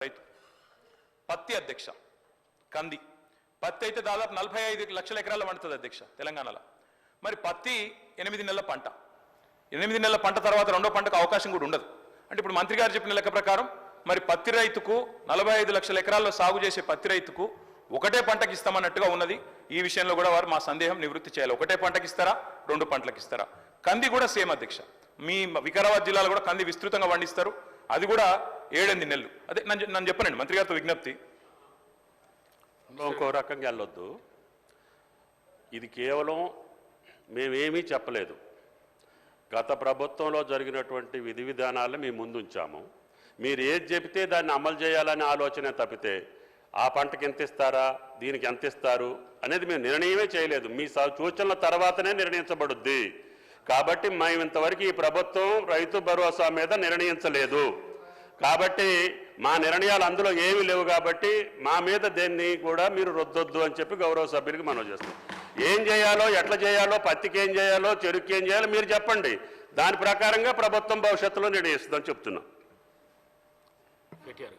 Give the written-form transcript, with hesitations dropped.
రైతు పత్తి అధ్యక్ష కంది పత్తి అయితే దాదాపు 45 లక్షల ఎకరాల పండుతుంది అధ్యక్ష తెలంగాణలో. మరి పత్తి 8 నెలల పంట, 8 నెలల పంట తర్వాత రెండో పంటకు అవకాశం కూడా ఉండదు. అంటే ఇప్పుడు మంత్రి గారు చెప్పిన లెక్క ప్రకారం మరి పత్తి రైతుకు 45 లక్షల ఎకరాల్లో సాగు చేసే పత్తి రైతుకు ఒకటే పంటకి ఇస్తామన్నట్టుగా ఉన్నది. ఈ విషయంలో కూడా వారు మా సందేహం నివృత్తి చేయాలి. ఒకటే పంటకి ఇస్తారా, రెండు పంటలకు ఇస్తారా? కంది కూడా సేమ్ అధ్యక్ష. మీ వికారాబాద్ జిల్లాలో కూడా కంది విస్తృతంగా పండిస్తారు. అది కూడా 7-8 నెలలు. అదే నన్ను చెప్పనండి మంత్రి గారితో విజ్ఞప్తి. ఇంకో రకంగా వెళ్ళొద్దు. ఇది కేవలం మేమేమీ చెప్పలేదు. గత ప్రభుత్వంలో జరిగినటువంటి విధి విధానాలను మేము ముందుంచాము. మీరు ఏది చెబితే దాన్ని అమలు చేయాలనే ఆలోచన తప్పితే ఆ పంటకి ఎంత ఇస్తారా, దీనికి ఎంత ఇస్తారు అనేది మేము నిర్ణయమే చేయలేదు. మీ సూచనల తర్వాతనే నిర్ణయించబడుద్ది. కాబట్టి మేము ఇంతవరకు ఈ ప్రభుత్వం రైతు భరోసా మీద నిర్ణయించలేదు. కాబట్టి మా నిర్ణయాలు అందులో ఏమీ లేవు. కాబట్టి మా మీద దేన్ని కూడా మీరు రుద్దొద్దు అని చెప్పి గౌరవ సభ్యులకి మనం చేస్తాం. ఏం చేయాలో, ఎట్లా చేయాలో, పత్తికి ఏం చేయాలో, చెరుకు ఏం చేయాలో మీరు చెప్పండి. దాని ప్రకారంగా ప్రభుత్వం భవిష్యత్తులో నిర్ణయిస్తుందని చెప్తున్నాం.